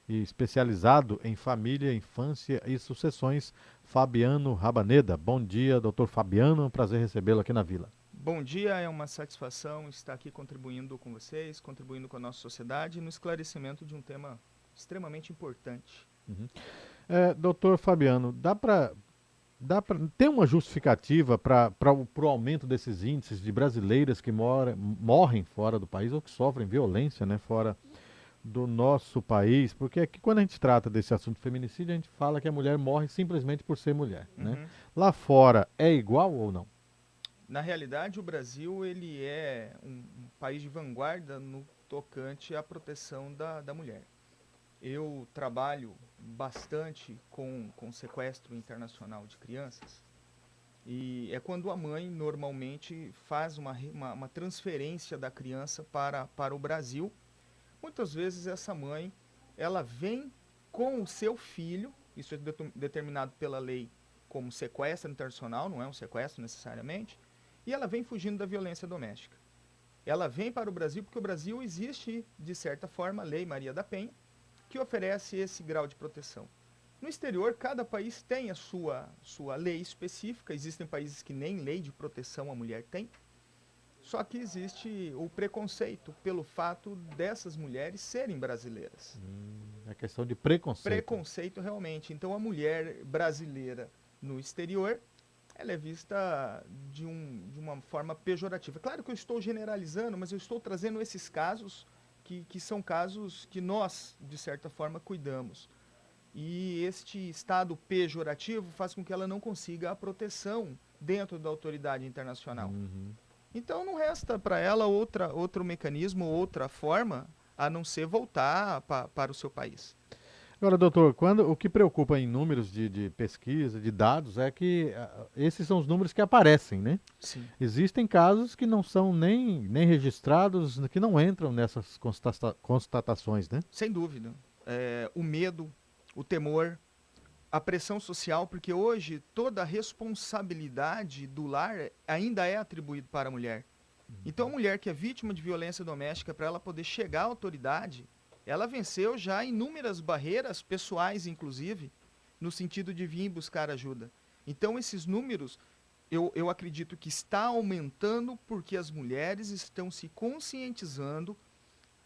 e especializado em família, infância e sucessões, Fabiano Rabaneda. Bom dia, doutor Fabiano, é um prazer recebê-lo aqui na Vila. Bom dia, é uma satisfação estar aqui contribuindo com vocês, contribuindo com a nossa sociedade no esclarecimento de um tema extremamente importante. Uhum. Doutor Fabiano, dá para ter uma justificativa para o aumento desses índices de brasileiras que morrem fora do país ou que sofrem violência, né, fora do nosso país? Porque aqui, quando a gente trata desse assunto feminicídio, a gente fala que a mulher morre simplesmente por ser mulher, né? Uhum. Lá fora é igual ou não? Na realidade, o Brasil ele é um país de vanguarda no tocante à proteção da mulher. Eu trabalho bastante com sequestro internacional de crianças e é quando a mãe normalmente faz uma transferência da criança para o Brasil. Muitas vezes essa mãe, ela vem com o seu filho, isso é determinado pela lei como sequestro internacional, não é um sequestro necessariamente, e ela vem fugindo da violência doméstica. Ela vem para o Brasil porque o Brasil existe, de certa forma, a Lei Maria da Penha, que oferece esse grau de proteção. No exterior, cada país tem a sua lei específica, existem países que nem lei de proteção a mulher tem, só que existe o preconceito pelo fato dessas mulheres serem brasileiras. É questão de preconceito. Preconceito realmente. Então a mulher brasileira no exterior, ela é vista de uma forma pejorativa. Claro que eu estou generalizando, mas eu estou trazendo esses casos que são casos que nós, de certa forma, cuidamos. E este estado pejorativo faz com que ela não consiga a proteção dentro da autoridade internacional. Uhum. Então não resta para ela outro mecanismo, outra forma, a não ser voltar para o seu país. Agora, doutor, o que preocupa em números de pesquisa, de dados, é que esses são os números que aparecem, né? Sim, Existem casos que não são nem registrados, que não entram nessas constatações, né? sem dúvida. O medo, o temor, a pressão social, porque hoje toda a responsabilidade do lar ainda é atribuída para a mulher. Então a mulher que é vítima de violência doméstica, para ela poder chegar à autoridade, ela venceu já inúmeras barreiras pessoais, inclusive, no sentido de vir buscar ajuda. Então esses números, eu acredito que está aumentando porque as mulheres estão se conscientizando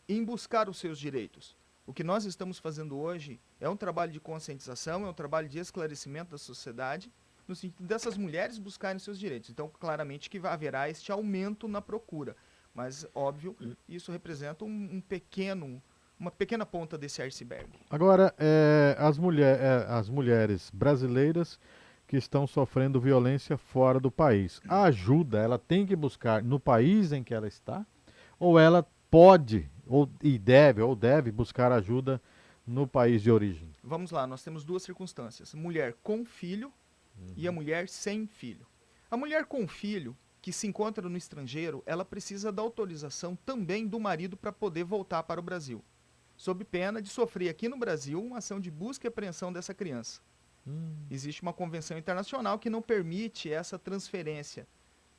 em buscar os seus direitos. O que nós estamos fazendo hoje é um trabalho de conscientização, é um trabalho de esclarecimento da sociedade, no sentido dessas mulheres buscarem seus direitos. Então, claramente que haverá este aumento na procura. Mas, óbvio, isso representa uma pequena ponta desse iceberg. Agora, as mulheres brasileiras que estão sofrendo violência fora do país, a ajuda ela tem que buscar no país em que ela está, ou ela pode ou deve buscar ajuda no país de origem? Vamos lá, nós temos duas circunstâncias: mulher com filho e a mulher sem filho. A mulher com filho, que se encontra no estrangeiro, ela precisa da autorização também do marido para poder voltar para o Brasil, sob pena de sofrer aqui no Brasil uma ação de busca e apreensão dessa criança. Hum, Existe uma convenção internacional que não permite essa transferência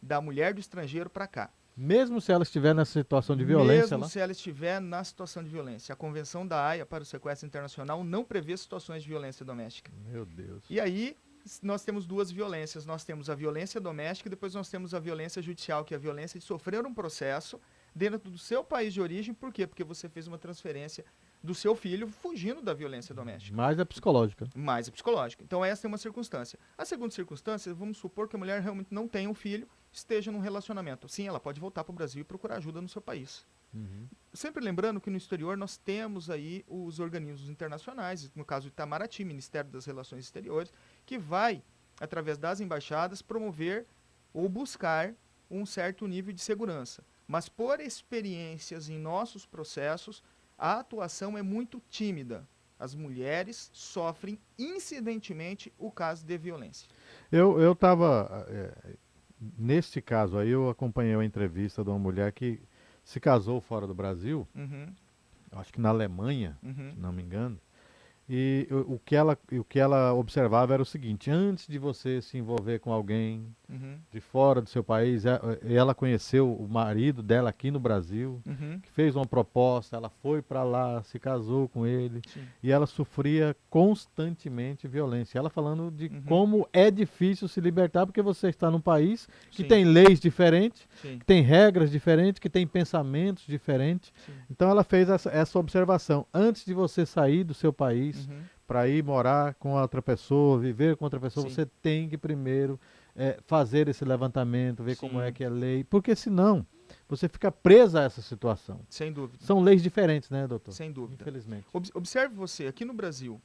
da mulher do estrangeiro para cá, Mesmo se ela estiver nessa situação de violência mesmo lá? se ela estiver na situação de violência. A Convenção da Haia para o Sequestro Internacional não prevê situações de violência doméstica. Meu Deus. E aí nós temos duas violências. Nós temos a violência doméstica e depois nós temos a violência judicial, que é a violência de sofrer um processo dentro do seu país de origem. Por quê? Porque você fez uma transferência do seu filho fugindo da violência doméstica. Mais é psicológica. Mais a psicológica. Então essa é uma circunstância. A segunda circunstância, vamos supor que a mulher realmente não tenha um filho, esteja num relacionamento. Sim, ela pode voltar para o Brasil e procurar ajuda no seu país. Uhum. Sempre lembrando que no exterior nós temos aí os organismos internacionais, no caso do Itamaraty, Ministério das Relações Exteriores, que vai, através das embaixadas, promover ou buscar um certo nível de segurança. Mas por experiências em nossos processos, a atuação é muito tímida. As mulheres sofrem incidentemente o caso de violência. Eu estava. Neste caso aí, eu acompanhei uma entrevista de uma mulher que se casou fora do Brasil, Uhum, acho que na Alemanha, se uhum, não me engano, E o que ela observava era o seguinte: antes de você se envolver com alguém Uhum. de fora do seu país, ela conheceu o marido dela aqui no Brasil, Uhum. que fez uma proposta, ela foi para lá, se casou com ele, Sim. e ela sofria constantemente violência. Ela falando de Uhum. como é difícil se libertar, porque você está num país que Sim. tem leis diferentes, Sim. que tem regras diferentes, que tem pensamentos diferentes. Sim. Então ela fez essa observação. Antes de você sair do seu país Uhum. para ir morar com outra pessoa, viver com outra pessoa, Sim. você tem que primeiro fazer esse levantamento, ver como é Sim. que é a lei, porque senão você fica presa a essa situação. Sem dúvida. São leis diferentes, né, doutor? Sem dúvida. Infelizmente. Observe você, aqui no Brasil,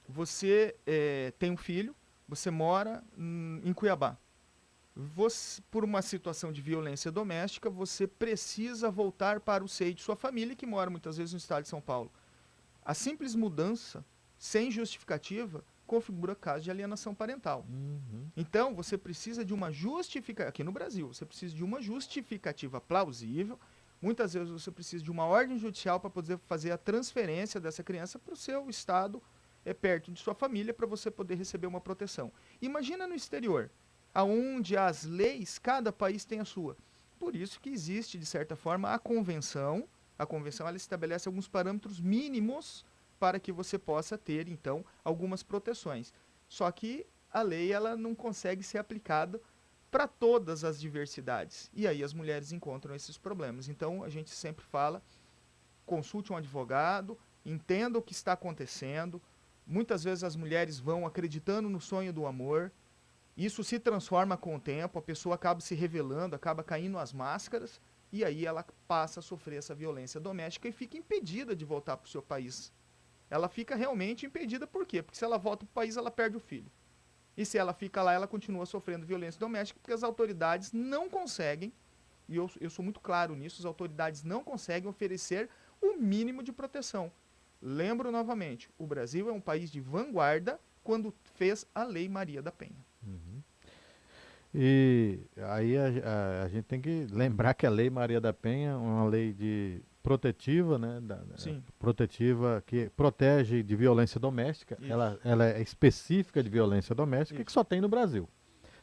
você tem um filho, você mora em Cuiabá. Você, por uma situação de violência doméstica, você precisa voltar para o seio de sua família, que mora muitas vezes no estado de São Paulo. A simples mudança, sem justificativa, configura caso de alienação parental. Uhum. Então, você precisa de uma justificativa, aqui no Brasil, você precisa de uma justificativa plausível. Muitas vezes você precisa de uma ordem judicial para poder fazer a transferência dessa criança para o seu estado, perto de sua família, para você poder receber uma proteção. Imagina no exterior, aonde as leis, cada país tem a sua. Por isso que existe, de certa forma, a convenção. A convenção ela estabelece alguns parâmetros mínimos para que você possa ter, então, algumas proteções. Só que a lei ela não consegue ser aplicada para todas as diversidades. E aí as mulheres encontram esses problemas. Então a gente sempre fala, consulte um advogado, entenda o que está acontecendo. Muitas vezes as mulheres vão acreditando no sonho do amor. Isso se transforma com o tempo, a pessoa acaba se revelando, acaba caindo às máscaras, e aí ela passa a sofrer essa violência doméstica e fica impedida de voltar para o seu país. Ela fica realmente impedida, por quê? Porque se ela volta para o país, ela perde o filho. E se ela fica lá, ela continua sofrendo violência doméstica, porque as autoridades não conseguem, e eu sou muito claro nisso, as autoridades não conseguem oferecer o mínimo de proteção. Lembro novamente, o Brasil é um país de vanguarda quando fez a Lei Maria da Penha. Uhum. E aí a gente tem que lembrar que a Lei Maria da Penha é uma lei de protetiva, né, Sim, protetiva que protege de violência doméstica. isso, Ela é específica de violência doméstica que isso. só tem no Brasil.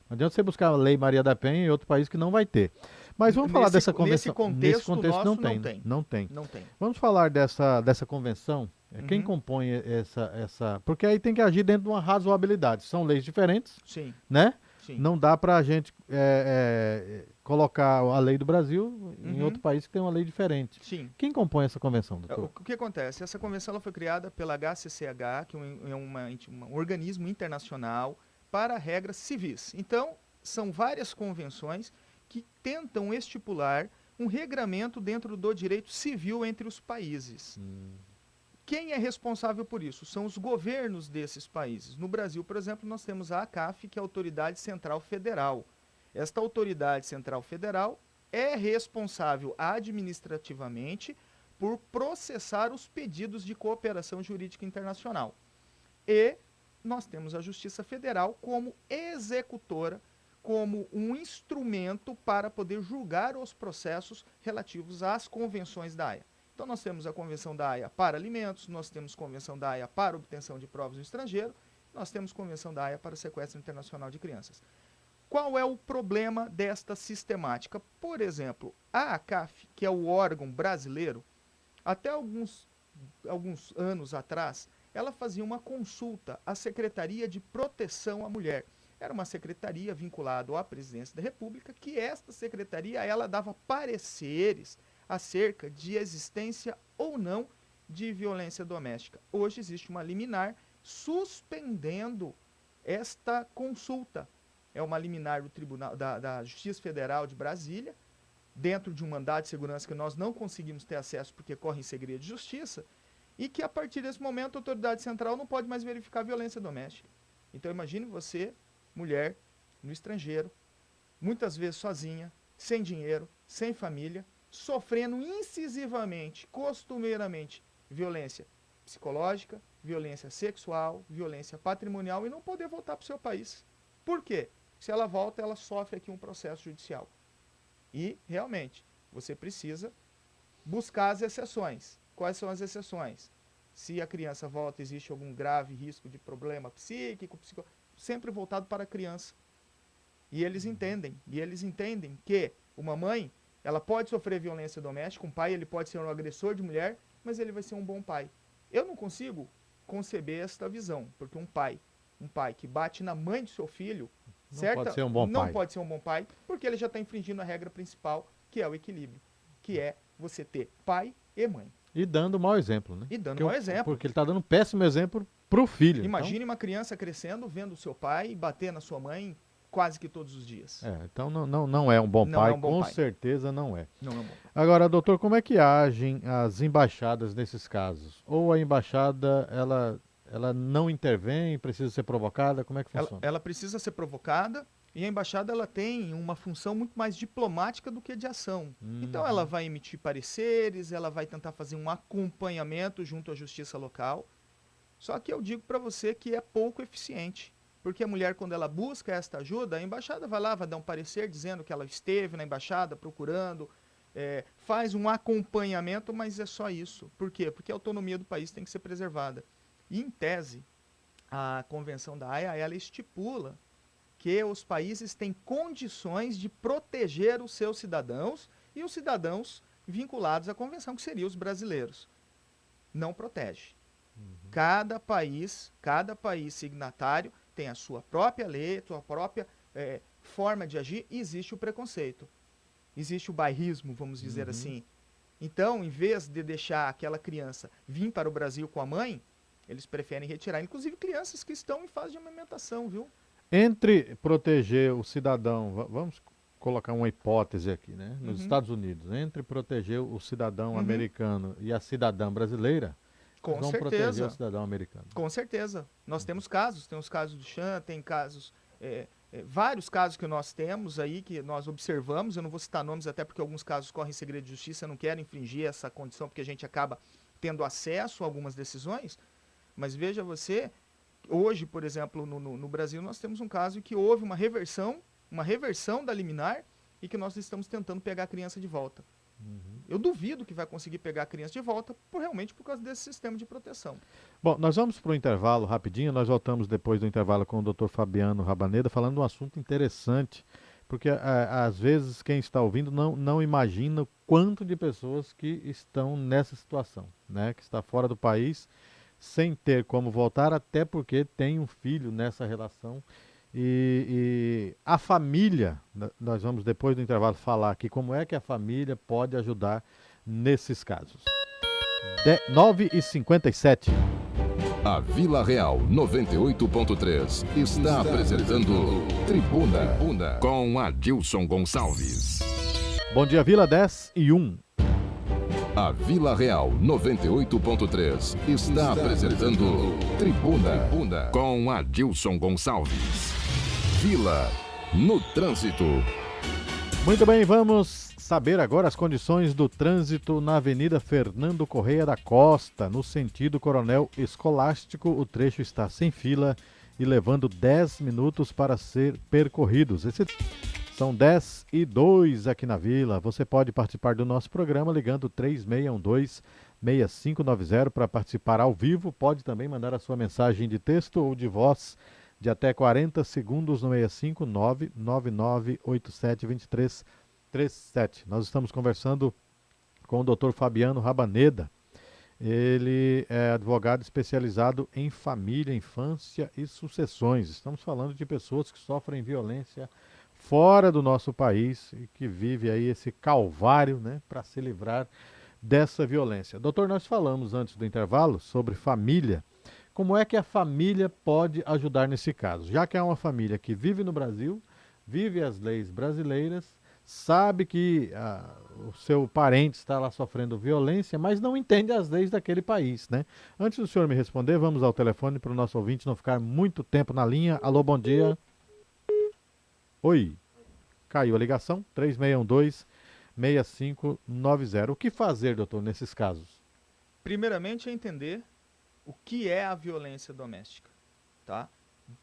Não adianta você buscar a Lei Maria da Penha em outro país que não vai ter. Mas vamos falar dessa Nesse convenção. Nesse contexto contexto não nosso, não tem, tem. não tem. Não tem. Vamos falar dessa convenção. Quem Uhum. compõe essa. Porque aí tem que agir dentro de uma razoabilidade. São leis diferentes, Sim, né? sim. Não dá para a gente colocar a lei do Brasil em Uhum. outro país que tem uma lei diferente. Sim. Quem compõe essa convenção, O doutor? que acontece? Essa convenção ela foi criada pela HCCH, que é um organismo internacional para regras civis. Então, são várias convenções que tentam estipular um regramento dentro do direito civil entre os países. Quem é responsável por isso? São os governos desses países. No Brasil, por exemplo, nós temos a ACAF, que é a Autoridade Central Federal. Esta Autoridade Central Federal é responsável administrativamente por processar os pedidos de cooperação jurídica internacional. E nós temos a Justiça Federal como executora, como um instrumento para poder julgar os processos relativos às convenções da AIA. Então nós temos a Convenção da AIA para alimentos, nós temos a Convenção da AIA para obtenção de provas no estrangeiro, nós temos a Convenção da AIA para sequestro internacional de crianças. Qual é o problema desta sistemática? Por exemplo, a ACAF, que é o órgão brasileiro, até alguns anos atrás, ela fazia uma consulta à Secretaria de Proteção à Mulher. Era uma secretaria vinculada à Presidência da República, que esta secretaria ela dava pareceres acerca de existência ou não de violência doméstica. Hoje existe uma liminar suspendendo esta consulta. É uma liminar do Tribunal da Justiça Federal de Brasília, dentro de um mandado de segurança que nós não conseguimos ter acesso porque corre em segredo de justiça, e que a partir desse momento a autoridade central não pode mais verificar violência doméstica. Então imagine você, mulher, no estrangeiro, muitas vezes sozinha, sem dinheiro, sem família, sofrendo incisivamente, costumeiramente, violência psicológica, violência sexual, violência patrimonial e não poder voltar para o seu país. Por quê? Se ela volta, ela sofre aqui um processo judicial. E, realmente, você precisa buscar as exceções. Quais são as exceções? se a criança volta, existe algum grave risco de problema psíquico, sempre voltado para a criança. E eles entendem que uma mãe, ela pode sofrer violência doméstica, um pai, ele pode ser um agressor de mulher, mas ele vai ser um bom pai. Eu não consigo conceber esta visão, porque um pai que bate na mãe do seu filho, Pode ser um bom não pai. pode ser um bom pai, porque ele já está infringindo a regra principal, que é o equilíbrio, que é você ter pai e mãe. E dando mau exemplo, né? E dando mau exemplo. Porque ele está dando um péssimo exemplo pro filho. Imagine uma criança crescendo, vendo o seu pai bater na sua mãe quase que todos os dias. Então não é um bom Não pai, é um bom com pai. certeza não é. Não é um bom pai. Agora, doutor, como é que agem as embaixadas nesses casos? Ou a embaixada, ela não intervém, precisa ser provocada? Como é que funciona? Ela precisa ser provocada e a embaixada ela tem uma função muito mais diplomática do que de ação. Então ela vai emitir pareceres, ela vai tentar fazer um acompanhamento junto à justiça local. Só que eu digo para você que é pouco eficiente. Porque a mulher, quando ela busca esta ajuda, a embaixada vai lá, vai dar um parecer dizendo que ela esteve na embaixada procurando, faz um acompanhamento, mas é só isso. Por quê? Porque a autonomia do país tem que ser preservada. E, em tese, a Convenção da Haia, ela estipula que os países têm condições de proteger os seus cidadãos e os cidadãos vinculados à Convenção, que seriam os brasileiros. Não protege. Cada país signatário tem a sua própria lei, sua própria forma de agir, e existe o preconceito. Existe o bairrismo, vamos dizer assim. Então, em vez de deixar aquela criança vir para o Brasil com a mãe, eles preferem retirar, inclusive crianças que estão em fase de amamentação, viu? Entre proteger o cidadão, vamos colocar uma hipótese aqui, né? Nos Estados Unidos, entre proteger o cidadão americano e a cidadã brasileira, com vão certeza proteger o cidadão americano. Com certeza. Nós temos casos do Chan, tem casos, vários casos que nós temos aí, que nós observamos, eu não vou citar nomes até porque alguns casos correm segredo de justiça, eu não quero infringir essa condição, porque a gente acaba tendo acesso a algumas decisões, mas veja você, hoje, por exemplo, no Brasil, nós temos um caso em que houve uma reversão da liminar e que nós estamos tentando pegar a criança de volta. Eu duvido que vai conseguir pegar a criança de volta realmente por causa desse sistema de proteção. Bom, nós vamos para o intervalo rapidinho, nós voltamos depois do intervalo com o Dr. Fabiano Rabaneda, falando de um assunto interessante, porque às vezes quem está ouvindo não imagina o quanto de pessoas que estão nessa situação, né? Que está fora do país, sem ter como voltar, até porque tem um filho nessa relação. E a família, nós vamos depois do intervalo falar aqui como é que a família pode ajudar nesses casos. 9h57. A Vila Real 98.3 está apresentando Tribuna com Adilson Gonçalves. Bom dia, Vila, 10h01. A Vila Real 98.3 está apresentando Tribuna com Adilson Gonçalves. Vila no trânsito. Muito bem, vamos saber agora as condições do trânsito na Avenida Fernando Correia da Costa, no sentido Coronel Escolástico. O trecho está sem fila e levando 10 minutos para ser percorridos. São 10h02 aqui na Vila. Você pode participar do nosso programa ligando 3612-6590 para participar ao vivo. Pode também mandar a sua mensagem de texto ou de voz de até 40 segundos no 659-9987-2337. Nós estamos conversando com o Dr. Fabiano Rabaneda. Ele é advogado especializado em família, infância e sucessões. Estamos falando de pessoas que sofrem violência fora do nosso país e que vive aí esse calvário, né, para se livrar dessa violência. Doutor, nós falamos antes do intervalo sobre família. Como é que a família pode ajudar nesse caso? Já que é uma família que vive no Brasil, vive as leis brasileiras, sabe que o seu parente está lá sofrendo violência, mas não entende as leis daquele país, né? Antes do senhor me responder, vamos ao telefone para o nosso ouvinte não ficar muito tempo na linha. Alô, bom dia. Oi. Caiu a ligação, 3612-6590. O que fazer, doutor, nesses casos? Primeiramente é entender o que é a violência doméstica, tá?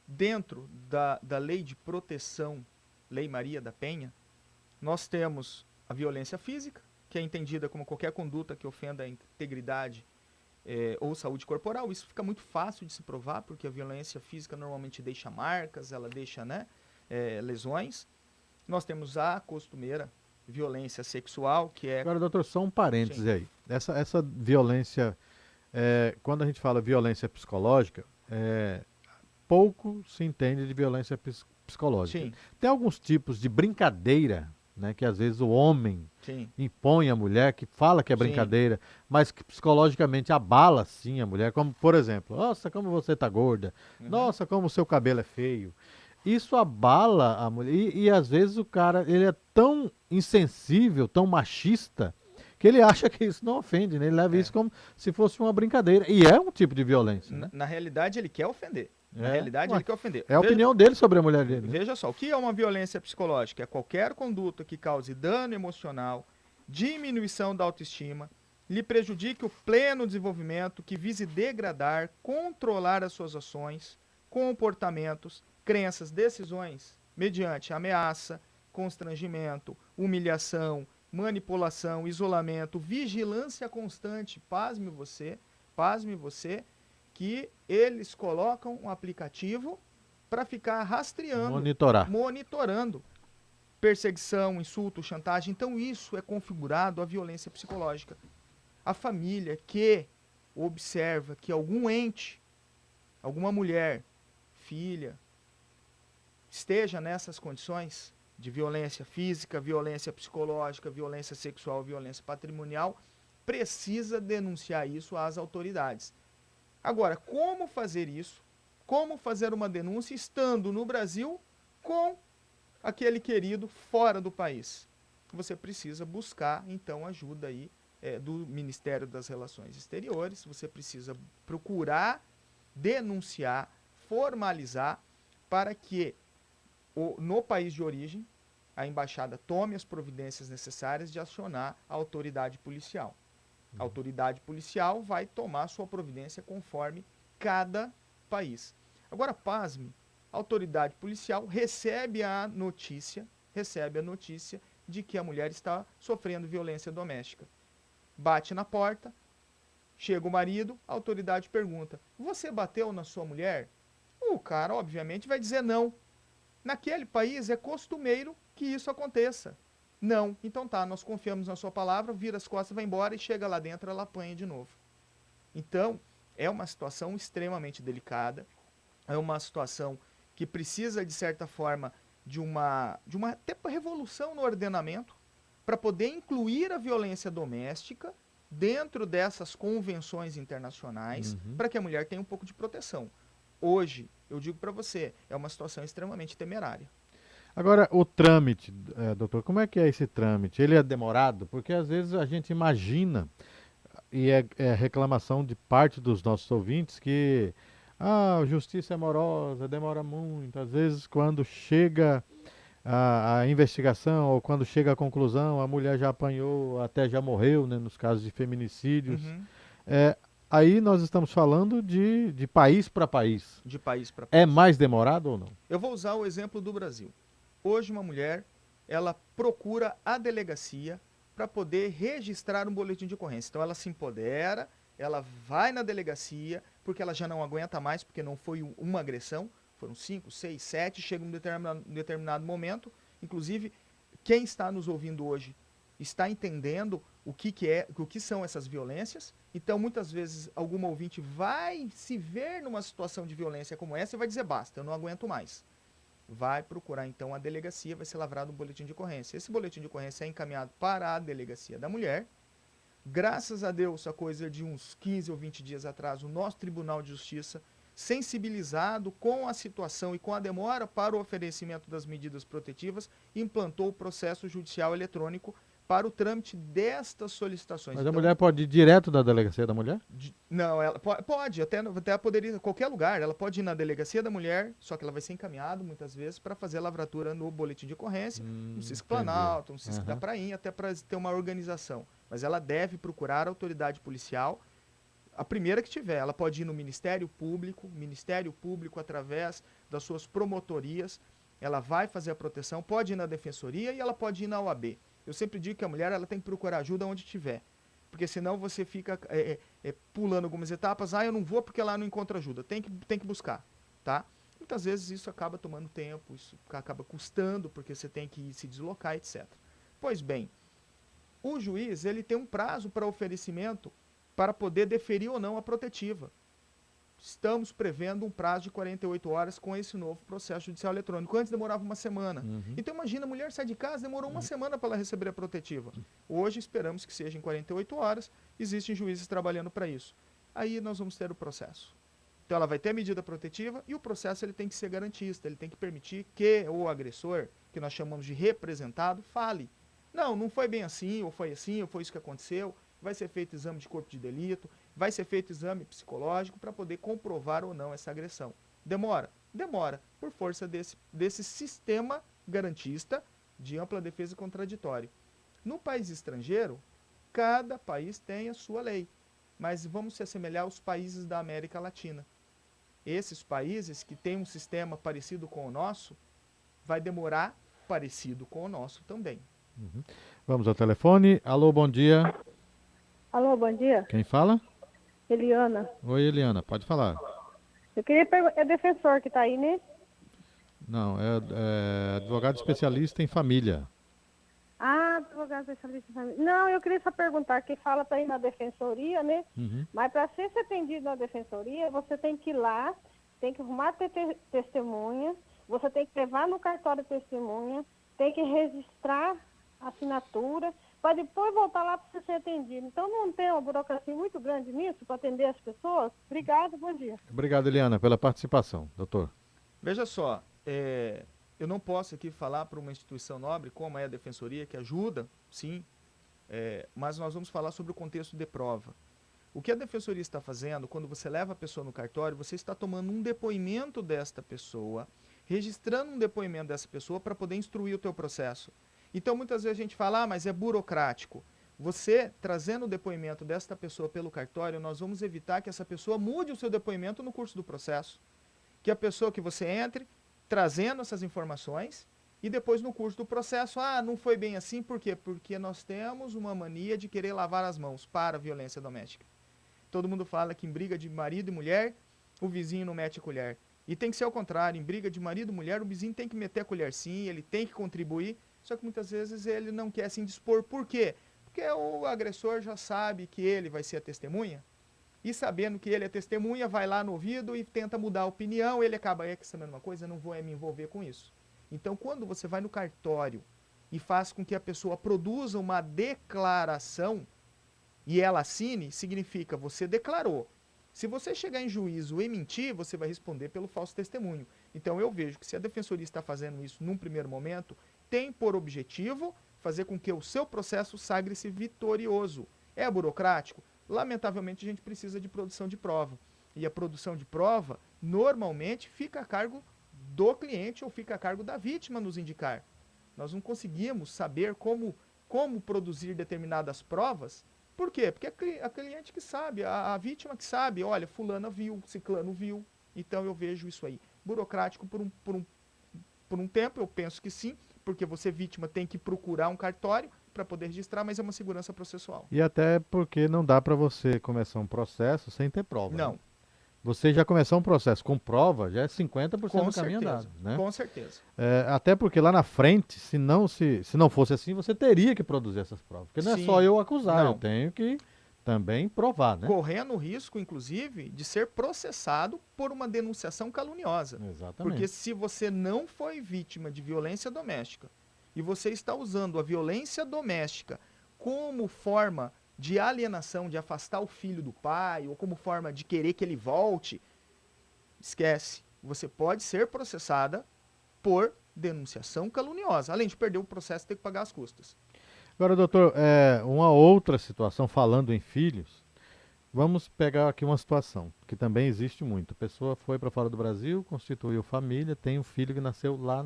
Dentro da lei de proteção, Lei Maria da Penha, nós temos a violência física, que é entendida como qualquer conduta que ofenda a integridade ou saúde corporal. Isso fica muito fácil de se provar, porque a violência física normalmente deixa marcas, ela deixa, né, lesões. Nós temos a costumeira violência sexual, que é... Agora, doutor, só um parêntese Sim. aí. Essa violência, quando a gente fala violência psicológica, pouco se entende de violência psicológica. Sim, Tem alguns tipos de brincadeira, né, que às vezes o homem sim, impõe à mulher, que fala que é Sim. brincadeira, mas que psicologicamente abala sim a mulher, como por exemplo, nossa, como você tá gorda, Uhum. nossa, como o seu cabelo é feio. Isso abala a mulher e às vezes o cara, ele é tão insensível, tão machista, que ele acha que isso não ofende, né? Ele leva isso como se fosse uma brincadeira. E é um tipo de violência, né? Na realidade, ele quer ofender. Na É, realidade, ué, ele quer ofender. é a opinião dele sobre a mulher dele, né? Veja só, o que é uma violência psicológica? É qualquer conduta que cause dano emocional, diminuição da autoestima, lhe prejudique o pleno desenvolvimento, que vise degradar, controlar as suas ações, comportamentos, crenças, decisões, mediante ameaça, constrangimento, humilhação, manipulação, isolamento, vigilância constante. Pasme você, que eles colocam um aplicativo para ficar rastreando, monitorando perseguição, insulto, chantagem. Então isso é configurado a violência psicológica. A família que observa que algum ente, alguma mulher, filha, esteja nessas condições de violência física, violência psicológica, violência sexual, violência patrimonial, precisa denunciar isso às autoridades. Agora, como fazer isso? Como fazer uma denúncia estando no Brasil com aquele querido fora do país? Você precisa buscar, então, ajuda aí do Ministério das Relações Exteriores. Você precisa procurar denunciar, formalizar, para que no país de origem a embaixada tome as providências necessárias de acionar a autoridade policial. A autoridade policial vai tomar sua providência conforme cada país. Agora, pasme, a autoridade policial recebe a notícia de que a mulher está sofrendo violência doméstica. Bate na porta, chega o marido, a autoridade pergunta: você bateu na sua mulher? O cara, obviamente, vai dizer não. Naquele país é costumeiro que isso aconteça. Não. Então tá, nós confiamos na sua palavra, vira as costas, vai embora e chega lá dentro, ela apanha de novo. Então, é uma situação extremamente delicada, é uma situação que precisa, de certa forma, de uma até revolução no ordenamento, para poder incluir a violência doméstica dentro dessas convenções internacionais, para que a mulher tenha um pouco de proteção. Hoje, eu digo para você, é uma situação extremamente temerária. Agora, o trâmite, doutor, como é que é esse trâmite? Ele é demorado? Porque às vezes a gente imagina, e é reclamação de parte dos nossos ouvintes, que a justiça é morosa, demora muito. Às vezes, quando chega a investigação ou quando chega a conclusão, a mulher já apanhou, até já morreu, né, nos casos de feminicídios. Uhum. Aí nós estamos falando de país para país. De país para É país. mais demorado ou não? Eu vou usar o exemplo do Brasil. Hoje uma mulher, ela procura a delegacia para poder registrar um boletim de ocorrência. Então ela se empodera, ela vai na delegacia, porque ela já não aguenta mais, porque não foi uma agressão, foram 5, 6, 7, chega um determinado momento. Inclusive, quem está nos ouvindo hoje está entendendo o que são essas violências. Então, muitas vezes, alguma ouvinte vai se ver numa situação de violência como essa e vai dizer, basta, eu não aguento mais. Vai procurar, então, a delegacia, vai ser lavrado um boletim de ocorrência. Esse boletim de ocorrência é encaminhado para a delegacia da mulher. Graças a Deus, a coisa de uns 15 ou 20 dias atrás, o nosso Tribunal de Justiça, sensibilizado com a situação e com a demora para o oferecimento das medidas protetivas, implantou o processo judicial eletrônico para o trâmite destas solicitações. Mas a mulher pode ir direto da delegacia da mulher? Não, ela pode, até poderia, qualquer lugar, ela pode ir na delegacia da mulher, só que ela vai ser encaminhada muitas vezes para fazer a lavratura no boletim de ocorrência, no Cisco Planalto, no Cisco da Prainha, até para ter uma organização. Mas ela deve procurar a autoridade policial, a primeira que tiver. Ela pode ir no Ministério Público através das suas promotorias, ela vai fazer a proteção, pode ir na Defensoria e ela pode ir na OAB. Eu sempre digo que a mulher ela tem que procurar ajuda onde tiver. Porque senão você fica pulando algumas etapas. Eu não vou porque lá não encontro ajuda. Tem que buscar, tá? Muitas vezes isso acaba tomando tempo, isso acaba custando, porque você tem que se deslocar, etc. Pois bem, o juiz ele tem um prazo para oferecimento para poder deferir ou não a protetiva. Estamos prevendo um prazo de 48 horas com esse novo processo judicial eletrônico. Antes demorava uma semana. Então imagina, a mulher sai de casa, demorou uma semana para ela receber a protetiva. Hoje esperamos que seja em 48 horas, existem juízes trabalhando para isso. Aí nós vamos ter o processo. Então ela vai ter a medida protetiva e o processo ele tem que ser garantista, ele tem que permitir que o agressor, que nós chamamos de representado, fale. Não foi bem assim, ou foi isso que aconteceu. Vai ser feito exame de corpo de delito, vai ser feito exame psicológico para poder comprovar ou não essa agressão. Demora? Demora, por força desse sistema garantista de ampla defesa e contraditório. No país estrangeiro, cada país tem a sua lei, mas vamos se assemelhar aos países da América Latina. Esses países que têm um sistema parecido com o nosso, vai demorar parecido com o nosso também. Vamos ao telefone. Alô, bom dia. Alô, bom dia. Quem fala? Eliana. Oi, Eliana, pode falar. Eu queria perguntar, é defensor que tá aí, né? Não, é advogado especialista em família. Ah, advogado especialista em família. Não, eu queria só perguntar, que fala para ir na defensoria, né? Mas para ser atendido na defensoria, você tem que ir lá, tem que arrumar testemunha, você tem que levar no cartório testemunha, tem que registrar a assinatura, para depois voltar lá para você ser atendido. Então não tem uma burocracia muito grande nisso para atender as pessoas? Obrigado, bom dia. Obrigado, Eliana, pela participação. Doutor. Veja só, eu não posso aqui falar para uma instituição nobre como é a Defensoria, que ajuda, sim, mas nós vamos falar sobre o contexto de prova. O que a Defensoria está fazendo, quando você leva a pessoa no cartório, você está tomando um depoimento desta pessoa, registrando um depoimento dessa pessoa para poder instruir o teu processo. Então, muitas vezes a gente fala, mas é burocrático. Você, trazendo o depoimento desta pessoa pelo cartório, nós vamos evitar que essa pessoa mude o seu depoimento no curso do processo. Que a pessoa que você entre, trazendo essas informações, e depois no curso do processo, não foi bem assim, por quê? Porque nós temos uma mania de querer lavar as mãos para a violência doméstica. Todo mundo fala que em briga de marido e mulher, o vizinho não mete a colher. E tem que ser ao contrário, em briga de marido e mulher, o vizinho tem que meter a colher sim, ele tem que contribuir, só que muitas vezes ele não quer se indispor. Por quê? Porque o agressor já sabe que ele vai ser a testemunha, e sabendo que ele é testemunha, vai lá no ouvido e tenta mudar a opinião, ele acaba, que essa mesma coisa, eu não vou me envolver com isso. Então, quando você vai no cartório e faz com que a pessoa produza uma declaração, e ela assine, significa você declarou. Se você chegar em juízo e mentir, você vai responder pelo falso testemunho. Então eu vejo que se a defensoria está fazendo isso num primeiro momento, tem por objetivo fazer com que o seu processo sagre-se vitorioso. É burocrático? Lamentavelmente a gente precisa de produção de prova. E a produção de prova, normalmente, fica a cargo do cliente ou fica a cargo da vítima nos indicar. Nós não conseguimos saber como produzir determinadas provas. Por quê? Porque a cliente que sabe, a vítima que sabe, olha, fulana viu, ciclano viu. Então eu vejo isso aí. Burocrático por um tempo, eu penso que sim, porque você, vítima, tem que procurar um cartório para poder registrar, mas é uma segurança processual. E até porque não dá para você começar um processo sem ter prova. Não. Né? Você já começar um processo com prova, já é 50% Com do caminho andado. Né? Com certeza. Até porque lá na frente, se não fosse assim, você teria que produzir essas provas. Porque não Sim. é só eu acusar, Não. eu tenho que também provar, né? Correndo o risco, inclusive, de ser processado por uma denunciação caluniosa. Exatamente. Porque se você não foi vítima de violência doméstica e você está usando a violência doméstica como forma de alienação, de afastar o filho do pai, ou como forma de querer que ele volte, esquece. Você pode ser processada por denunciação caluniosa. Além de perder o processo, ter que pagar as custas. Agora, doutor, uma outra situação, falando em filhos, vamos pegar aqui uma situação que também existe muito. A pessoa foi para fora do Brasil, constituiu família, tem um filho que nasceu lá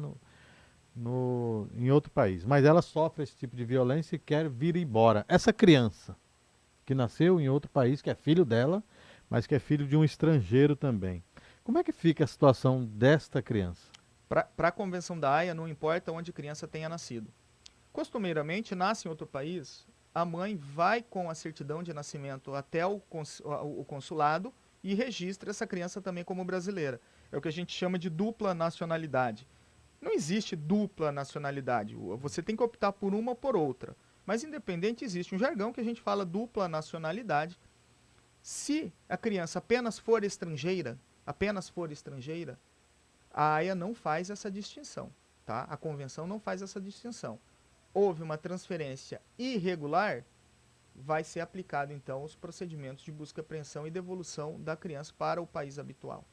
em outro país, mas ela sofre esse tipo de violência e quer vir embora. Essa criança que nasceu em outro país, que é filho dela, mas que é filho de um estrangeiro também. Como é que fica a situação desta criança? Para a Convenção da Haia, não importa onde a criança tenha nascido. Costumeiramente, nasce em outro país, a mãe vai com a certidão de nascimento até o consulado e registra essa criança também como brasileira. É o que a gente chama de dupla nacionalidade. Não existe dupla nacionalidade. Você tem que optar por uma ou por outra. Mas independente, existe um jargão que a gente fala dupla nacionalidade. Se a criança apenas for estrangeira, a AIA não faz essa distinção, tá? A convenção não faz essa distinção. Houve uma transferência irregular, vai ser aplicado então os procedimentos de busca, apreensão e devolução da criança para o país habitual.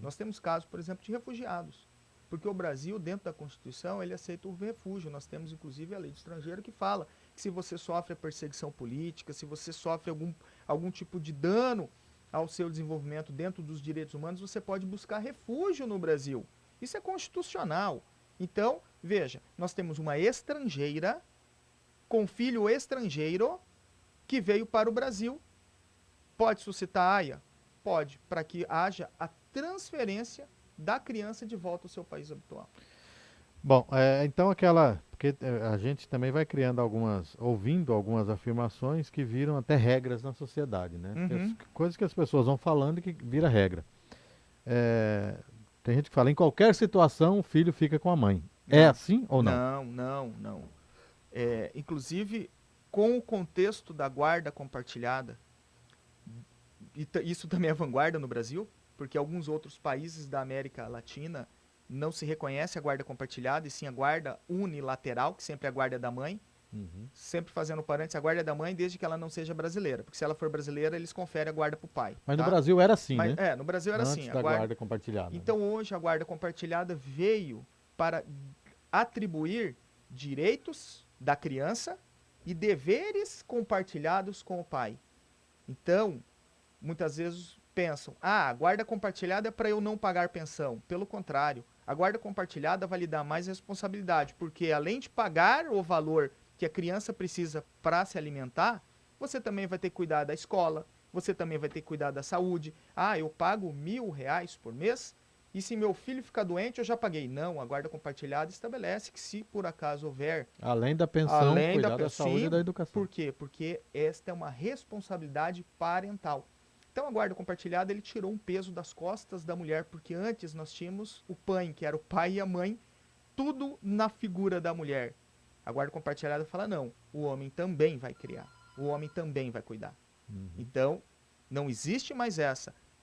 Nós temos casos, por exemplo, de refugiados, porque o Brasil, dentro da Constituição, ele aceita o refúgio. Nós temos, inclusive, a lei de estrangeiro que fala que se você sofre a perseguição política, se você sofre algum tipo de dano ao seu desenvolvimento dentro dos direitos humanos, você pode buscar refúgio no Brasil. Isso é constitucional. Então, veja, nós temos uma estrangeira com filho estrangeiro que veio para o Brasil. Pode suscitar AIA? Pode, para que haja a transferência da criança de volta ao seu país habitual. Bom, então porque a gente também vai criando ouvindo algumas afirmações que viram até regras na sociedade, né? Coisas que as pessoas vão falando e que vira regra. Tem gente que fala, em qualquer situação o filho fica com a mãe. É assim ou não? Não. Inclusive, com o contexto da guarda compartilhada, isso também é vanguarda no Brasil, porque alguns outros países da América Latina não se reconhece a guarda compartilhada, e sim a guarda unilateral, que sempre é a guarda da mãe. Sempre fazendo parênteses, a guarda da mãe, desde que ela não seja brasileira. Porque se ela for brasileira, eles conferem a guarda para o pai. Mas tá? no Brasil era assim, né? No Brasil era Antes assim. da guarda compartilhada. Então hoje a guarda compartilhada veio para atribuir direitos da criança e deveres compartilhados com o pai. Então, muitas vezes pensam, a guarda compartilhada é para eu não pagar pensão. Pelo contrário, a guarda compartilhada vai lhe dar mais responsabilidade, porque além de pagar o valor que a criança precisa para se alimentar, você também vai ter que cuidar da escola, você também vai ter que cuidar da saúde. Eu pago R$1.000 por mês, e se meu filho ficar doente, eu já paguei. Não, a guarda compartilhada estabelece que se por acaso houver... Além da pensão, cuidar da saúde e da educação. Por quê? Porque esta é uma responsabilidade parental. Então a guarda compartilhada, ele tirou um peso das costas da mulher, porque antes nós tínhamos o PAN, que era o pai e a mãe, tudo na figura da mulher. A guarda compartilhada fala, não, o homem também vai criar, o homem também vai cuidar. Então, não existe mais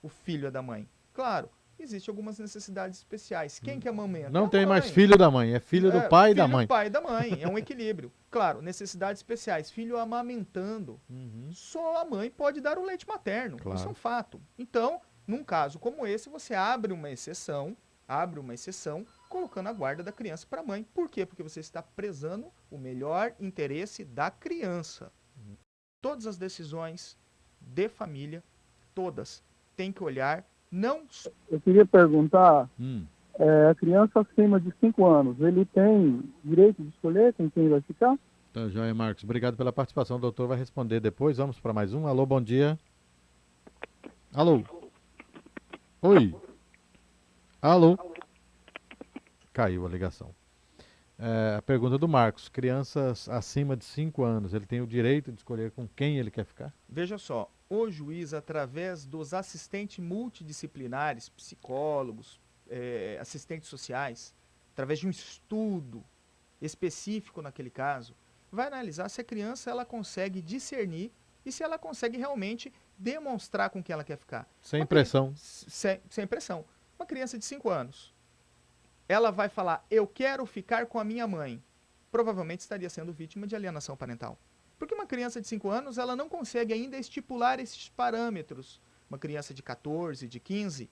o filho é da mãe. Claro, existem algumas necessidades especiais. Quem que amamenta? Não tem mais filho da mãe, é filho do pai e da mãe. Filho do pai e da mãe, é um equilíbrio. Claro, necessidades especiais. Filho amamentando, só a mãe pode dar o leite materno. Claro. Isso é um fato. Então, num caso como esse, você abre uma exceção, colocando a guarda da criança para a mãe. Por quê? Porque você está prezando o melhor interesse da criança. Todas as decisões de família, todas, têm que olhar, não... Eu queria perguntar, a criança acima de 5 anos, ele tem direito de escolher com quem vai ficar? Tá, joia, Marcos. Obrigado pela participação. O doutor vai responder depois. Vamos para mais um. Alô, bom dia. Alô. Oi. Alô. Caiu a ligação. A pergunta do Marcos. Crianças acima de 5 anos, ele tem o direito de escolher com quem ele quer ficar? Veja só, o juiz, através dos assistentes multidisciplinares, psicólogos, assistentes sociais, através de um estudo específico naquele caso, vai analisar se a criança ela consegue discernir e se ela consegue realmente demonstrar com quem ela quer ficar. Sem pressão. Sem pressão. Uma criança de 5 anos, ela vai falar, eu quero ficar com a minha mãe. Provavelmente estaria sendo vítima de alienação parental. Porque uma criança de 5 anos, ela não consegue ainda estipular esses parâmetros. Uma criança de 14, de 15,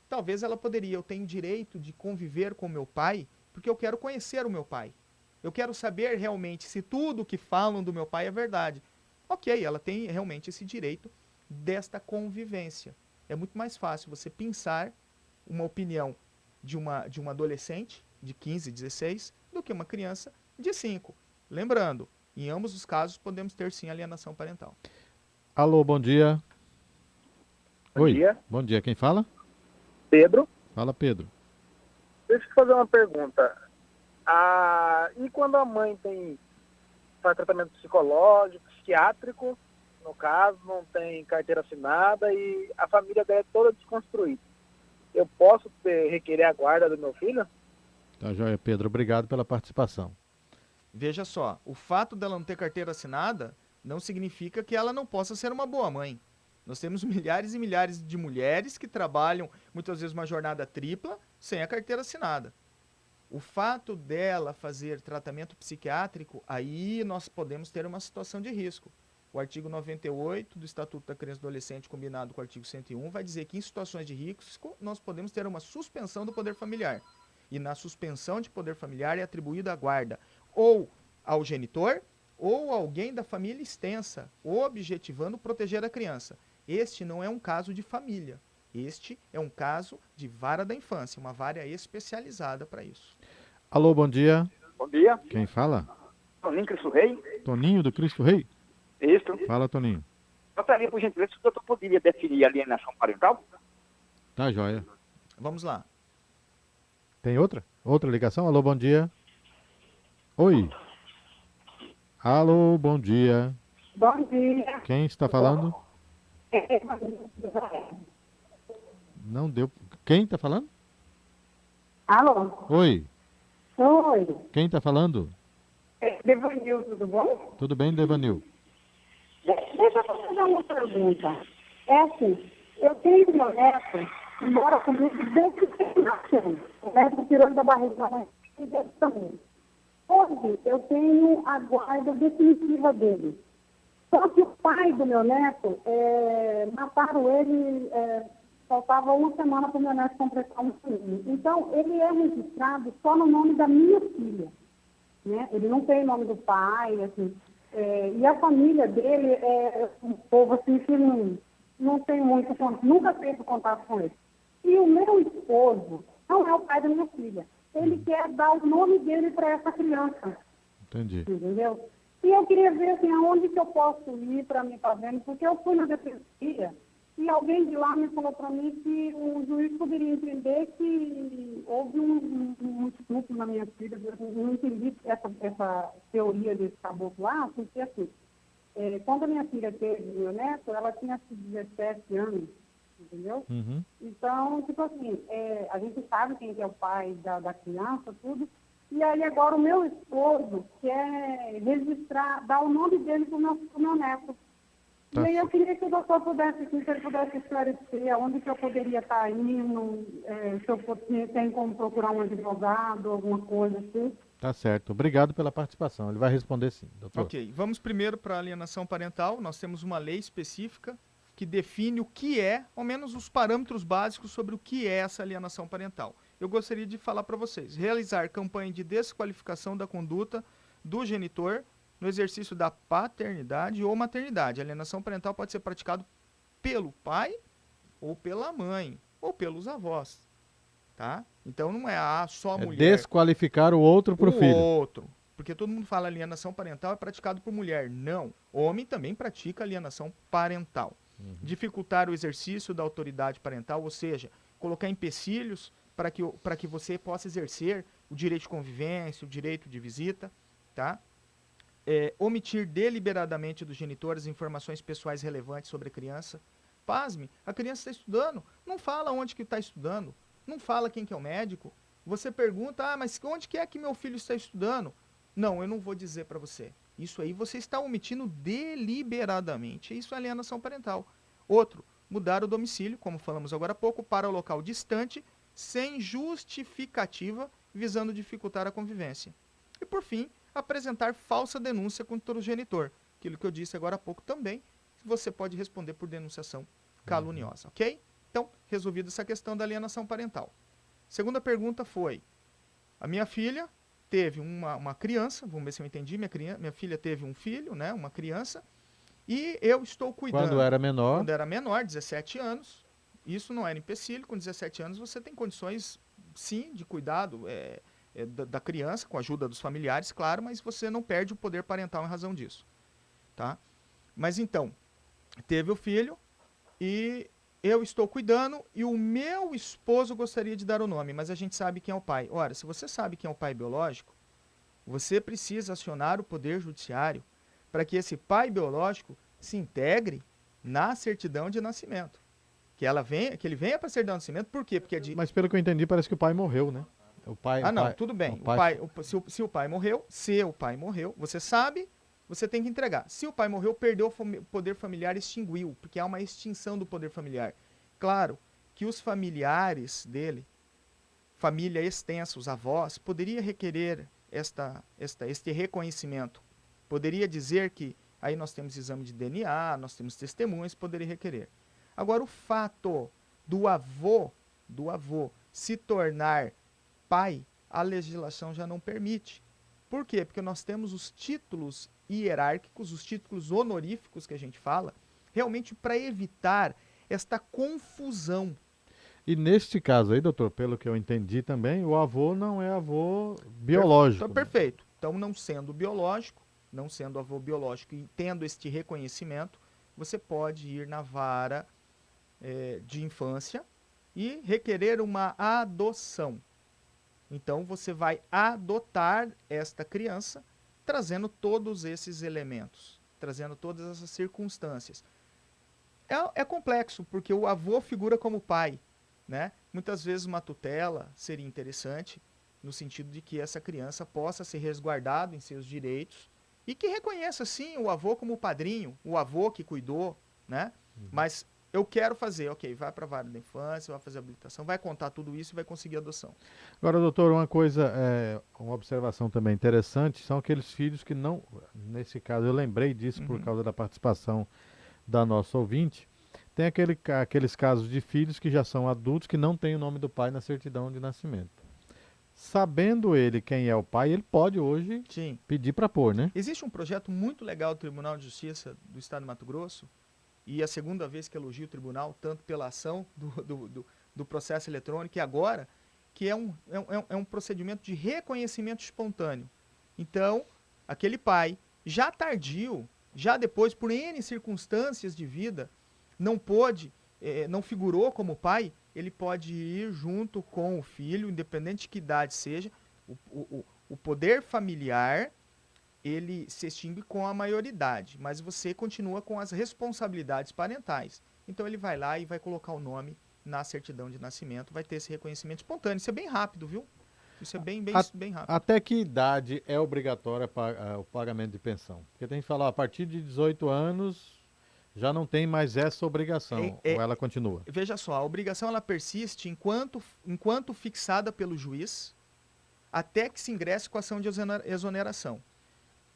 talvez ela poderia, eu tenho direito de conviver com meu pai, porque eu quero conhecer o meu pai. Eu quero saber realmente se tudo que falam do meu pai é verdade. Ok, ela tem realmente esse direito desta convivência. É muito mais fácil você pensar uma opinião de uma adolescente de 15, 16, do que uma criança de 5. Lembrando, em ambos os casos podemos ter sim alienação parental. Alô, bom dia. Bom dia. Bom dia, quem fala? Pedro. Fala, Pedro. Deixa eu te fazer uma pergunta. E quando a mãe faz tratamento psicológico, psiquiátrico, no caso, não tem carteira assinada e a família dela é toda desconstruída. Eu posso requerer a guarda do meu filho? Tá joia, Pedro. Obrigado pela participação. Veja só, o fato dela não ter carteira assinada não significa que ela não possa ser uma boa mãe. Nós temos milhares e milhares de mulheres que trabalham muitas vezes uma jornada tripla sem a carteira assinada. O fato dela fazer tratamento psiquiátrico, aí nós podemos ter uma situação de risco. O artigo 98 do Estatuto da Criança e do Adolescente, combinado com o artigo 101, vai dizer que em situações de risco nós podemos ter uma suspensão do poder familiar. E na suspensão de poder familiar é atribuída a guarda ou ao genitor ou alguém da família extensa, objetivando proteger a criança. Este não é um caso de família. Este é um caso de vara da infância, uma vara especializada para isso. Alô, bom dia. Bom dia. Quem fala? Toninho Cristo Rei. Toninho do Cristo Rei? Isso. Fala, Toninho. Gostaria, por gentileza, se o doutor poderia definir a alienação parental? Tá joia. Vamos lá. Tem outra? Outra ligação? Alô, bom dia. Oi. Alô, bom dia. Bom dia. Quem está falando? Não deu. Quem está falando? Alô? Oi. Oi. Quem está falando? Devanil, tudo bom? Tudo bem, Devanil? Deixa eu fazer uma pergunta. É assim, eu tenho meu neto que mora comigo desde que ele nasceu. O neto tirou da barriga da mãe e dele também. Hoje eu tenho a guarda definitiva dele. Só que o pai do meu neto, mataram ele, faltava uma semana para o meu neto completar um filho. Então, ele é registrado só no nome da minha filha. Né? Ele não tem o nome do pai, assim. E a família dele é um povo assim que não tem muito contato, nunca teve contato com ele. E o meu esposo não é o pai da minha filha. Ele quer dar o nome dele para essa criança. Entendi. Entendeu? E eu queria ver assim, aonde que eu posso ir para me fazendo, porque eu fui na defensoria e alguém de lá me falou para mim que o juiz poderia entender que houve um estupro na minha filha. Eu não entendi essa teoria desse caboclo lá, porque assim, quando a minha filha teve meu neto, ela tinha 17 anos, entendeu? Uhum. Então, tipo assim, a gente sabe quem que é o pai da criança, tudo. E aí agora o meu esposo quer registrar, dar o nome dele pro meu neto. Tá. E aí eu queria que o doutor pudesse, se ele pudesse esclarecer aonde que eu poderia estar indo, se eu tem como procurar um advogado, alguma coisa assim. Tá certo. Obrigado pela participação. Ele vai responder sim, doutor. Ok, vamos primeiro para a alienação parental. Nós temos uma lei específica que define o que é, ao menos os parâmetros básicos sobre o que é essa alienação parental. Eu gostaria de falar para vocês. Realizar campanha de desqualificação da conduta do genitor no exercício da paternidade ou maternidade. A alienação parental pode ser praticado pelo pai ou pela mãe ou pelos avós, tá? Então não é só a mulher. Desqualificar o outro pro filho. Outro. Porque todo mundo fala alienação parental é praticado por mulher. Não. Homem também pratica alienação parental. Dificultar o exercício da autoridade parental, ou seja, colocar empecilhos para que você possa exercer o direito de convivência, o direito de visita, tá? Omitir deliberadamente dos genitores informações pessoais relevantes sobre a criança. Pasme, a criança está estudando, não fala onde que está estudando, não fala quem que é o médico. Você pergunta, mas onde que é que meu filho está estudando? Não, eu não vou dizer para você. Isso aí você está omitindo deliberadamente. Isso é alienação parental. Outro, mudar o domicílio, como falamos agora há pouco, para o local distante, sem justificativa, visando dificultar a convivência. E por fim, apresentar falsa denúncia contra o genitor. Aquilo que eu disse agora há pouco também, você pode responder por denunciação caluniosa, ok? Então, resolvida essa questão da alienação parental. Segunda pergunta foi, a minha filha teve uma criança, vamos ver se eu entendi, minha filha teve um filho, né, uma criança, e eu estou cuidando. Quando era menor. Quando era menor, 17 anos, isso não era empecilho, com 17 anos você tem condições, sim, de cuidado da criança, com a ajuda dos familiares, claro, mas você não perde o poder parental em razão disso, tá? Mas então, teve o filho e eu estou cuidando e o meu esposo gostaria de dar o nome, mas a gente sabe quem é o pai. Ora, se você sabe quem é o pai biológico, você precisa acionar o poder judiciário para que esse pai biológico se integre na certidão de nascimento. Que ele venha para a certidão de nascimento, por quê? Porque Mas pelo que eu entendi, parece que o pai morreu, né? Tudo bem. O pai... Se o pai morreu, você sabe, você tem que entregar. Se o pai morreu, perdeu o poder familiar, extinguiu, porque há uma extinção do poder familiar. Claro que os familiares dele, família extensa, os avós, poderia requerer este reconhecimento. Poderia dizer que aí nós temos exame de DNA, nós temos testemunhas, poderia requerer. Agora, o fato do avô se tornar pai, a legislação já não permite. Por quê? Porque nós temos os títulos hierárquicos, os títulos honoríficos que a gente fala, realmente para evitar esta confusão. E neste caso aí, doutor, pelo que eu entendi também, o avô não é avô biológico. Então, perfeito. Então, não sendo biológico, não sendo avô biológico e tendo este reconhecimento, você pode ir na vara de infância e requerer uma adoção. Então, você vai adotar esta criança, trazendo todos esses elementos, trazendo todas essas circunstâncias. É complexo, porque o avô figura como pai, né? Muitas vezes uma tutela seria interessante, no sentido de que essa criança possa ser resguardada em seus direitos e que reconheça, sim, o avô como padrinho, o avô que cuidou, né? Mas eu quero fazer, ok, vai para a vara da infância, vai fazer a habilitação, vai contar tudo isso e vai conseguir a adoção. Agora, doutor, uma coisa, uma observação também interessante, são aqueles filhos que não, nesse caso eu lembrei disso por causa da participação da nossa ouvinte, tem aqueles casos de filhos que já são adultos que não têm o nome do pai na certidão de nascimento. Sabendo ele quem é o pai, ele pode hoje pedir para pôr, né? Existe um projeto muito legal do Tribunal de Justiça do Estado de Mato Grosso, e a segunda vez que elogio o tribunal, tanto pela ação do processo eletrônico e agora, que é um procedimento de reconhecimento espontâneo. Então, aquele pai, já tardio, já depois, por N circunstâncias de vida, não figurou como pai, ele pode ir junto com o filho, independente de que idade seja, o poder familiar, ele se extingue com a maioridade, mas você continua com as responsabilidades parentais. Então ele vai lá e vai colocar o nome na certidão de nascimento, vai ter esse reconhecimento espontâneo. Isso é bem rápido, viu? Isso é bem rápido. Até que idade é obrigatória o pagamento de pensão? Porque tem que falar, a partir de 18 anos já não tem mais essa obrigação, ou ela continua? Veja só, a obrigação ela persiste enquanto fixada pelo juiz, até que se ingresse com a ação de exoneração.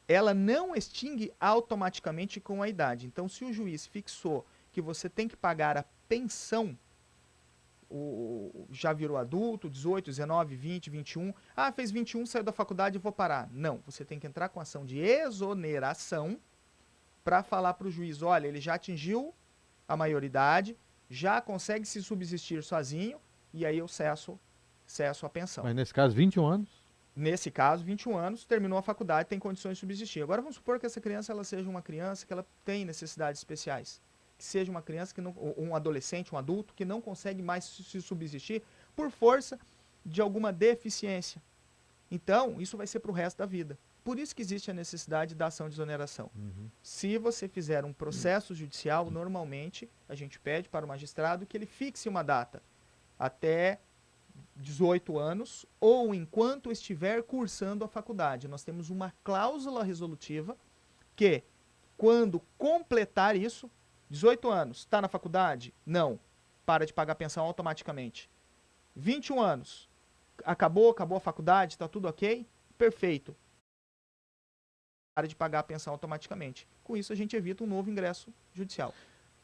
Ela não extingue automaticamente com a idade. Então, se o juiz fixou que você tem que pagar a pensão, já virou adulto, 18, 19, 20, 21, fez 21, saiu da faculdade, vou parar. Não, você tem que entrar com ação de exoneração para falar para o juiz, olha, ele já atingiu a maioridade, já consegue se subsistir sozinho, e aí eu cesso a pensão. Mas nesse caso, 21 anos? Nesse caso, 21 anos, terminou a faculdade, tem condições de subsistir. Agora vamos supor que essa criança ela seja uma criança que ela tem necessidades especiais. Que seja uma criança, um adolescente, um adulto, que não consegue mais se subsistir por força de alguma deficiência. Então, isso vai ser para o resto da vida. Por isso que existe a necessidade da ação de exoneração. Se você fizer um processo judicial, normalmente a gente pede para o magistrado que ele fixe uma data até 18 anos ou enquanto estiver cursando a faculdade. Nós temos uma cláusula resolutiva que, quando completar isso, 18 anos, está na faculdade? Não. Para de pagar pensão automaticamente. 21 anos, acabou a faculdade, está tudo ok? Perfeito. Para de pagar a pensão automaticamente. Com isso, a gente evita um novo ingresso judicial.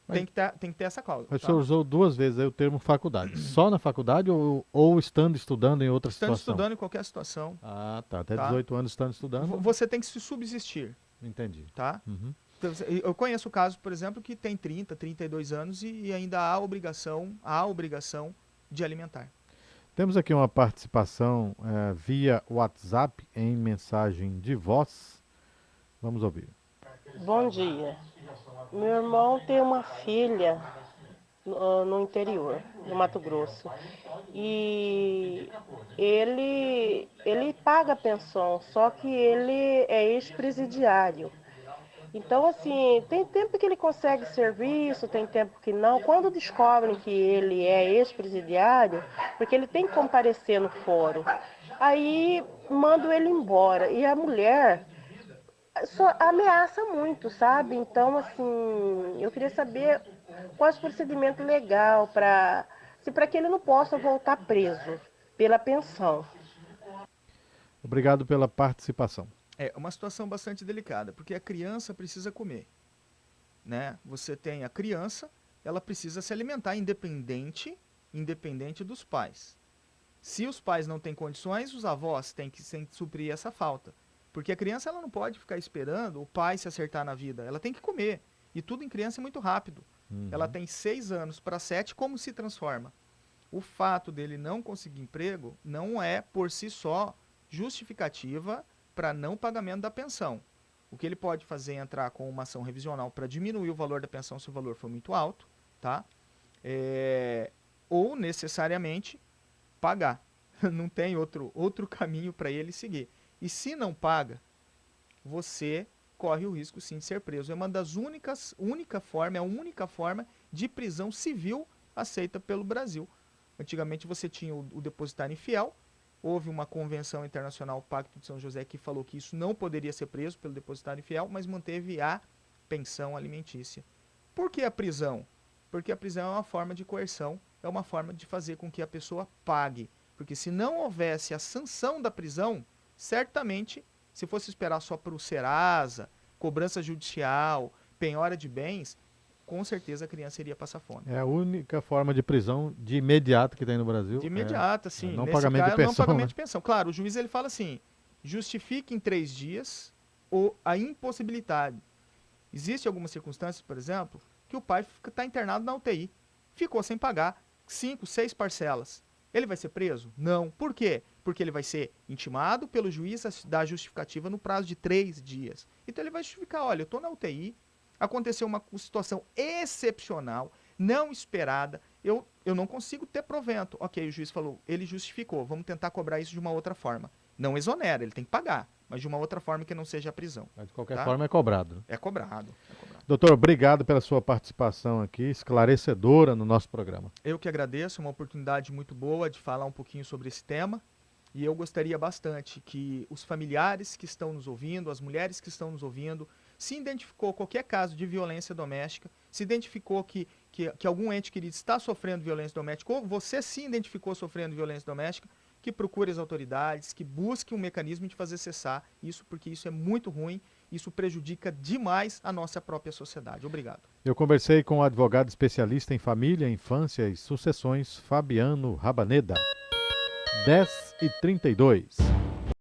Tem que ter essa cláusula. Mas o senhor usou duas vezes aí o termo faculdade. Só na faculdade ou estudando em outra situação? Estudando em qualquer situação. Tá. Até 18 anos estudando. Você tem que se subsistir. Entendi. Tá? Então, eu conheço casos, por exemplo, que tem 30, 32 anos e ainda há a obrigação de alimentar. Temos aqui uma participação via WhatsApp em mensagem de voz. Vamos ouvir. Bom dia. Meu irmão tem uma filha no interior, no Mato Grosso. E ele paga pensão, só que ele é ex-presidiário. Então, assim, tem tempo que ele consegue serviço, tem tempo que não. Quando descobrem que ele é ex-presidiário, porque ele tem que comparecer no fórum, aí mandam ele embora. E a mulher só ameaça muito, sabe? Então, assim, eu queria saber qual é o procedimento legal para que ele não possa voltar preso pela pensão. Obrigado pela participação. É uma situação bastante delicada, porque a criança precisa comer, né? Você tem a criança, ela precisa se alimentar independente dos pais. Se os pais não têm condições, os avós têm que suprir essa falta. Porque a criança ela não pode ficar esperando o pai se acertar na vida, ela tem que comer. E tudo em criança é muito rápido. Ela tem 6 anos para 7, como se transforma? O fato dele não conseguir emprego não é, por si só, justificativa para não pagamento da pensão. O que ele pode fazer é entrar com uma ação revisional para diminuir o valor da pensão se o valor for muito alto, tá? Ou necessariamente pagar. Não tem outro caminho para ele seguir. E se não paga, você corre o risco sim de ser preso. É uma das única forma de prisão civil aceita pelo Brasil. Antigamente você tinha o depositário infiel, houve uma convenção internacional, o Pacto de São José, que falou que isso não poderia ser preso pelo depositário infiel, mas manteve a pensão alimentícia. Por que a prisão? Porque a prisão é uma forma de coerção, é uma forma de fazer com que a pessoa pague. Porque se não houvesse a sanção da prisão, certamente, se fosse esperar só para o Serasa, cobrança judicial, penhora de bens, com certeza a criança iria passar fome. É a única forma de prisão de imediato que tem no Brasil. De imediato, sim. Não Nesse pagamento de caso, pensão. não pagamento Né? de pensão. Claro, o juiz ele fala assim, justifique em 3 dias ou a impossibilidade. Existe algumas circunstâncias, por exemplo, que o pai está internado na UTI, ficou sem pagar 5, 6 parcelas. Ele vai ser preso? Não. Por quê? Porque ele vai ser intimado pelo juiz a dar justificativa no prazo de 3 dias. Então ele vai justificar, olha, eu estou na UTI, aconteceu uma situação excepcional, não esperada, eu não consigo ter provento. Ok, o juiz falou, ele justificou, vamos tentar cobrar isso de uma outra forma. Não exonera, ele tem que pagar, mas de uma outra forma que não seja a prisão. Mas de qualquer tá? forma é cobrado. É cobrado. Doutor, obrigado pela sua participação aqui, esclarecedora no nosso programa. Eu que agradeço, uma oportunidade muito boa de falar um pouquinho sobre esse tema. E eu gostaria bastante que os familiares que estão nos ouvindo, as mulheres que estão nos ouvindo, se identificou qualquer caso de violência doméstica, se identificou que algum ente querido está sofrendo violência doméstica, ou você se identificou sofrendo violência doméstica, que procure as autoridades, que busque um mecanismo de fazer cessar isso, porque isso é muito ruim, isso prejudica demais a nossa própria sociedade. Obrigado. Eu conversei com o advogado especialista em família, infância e sucessões, Fabiano Rabaneda. 10h32.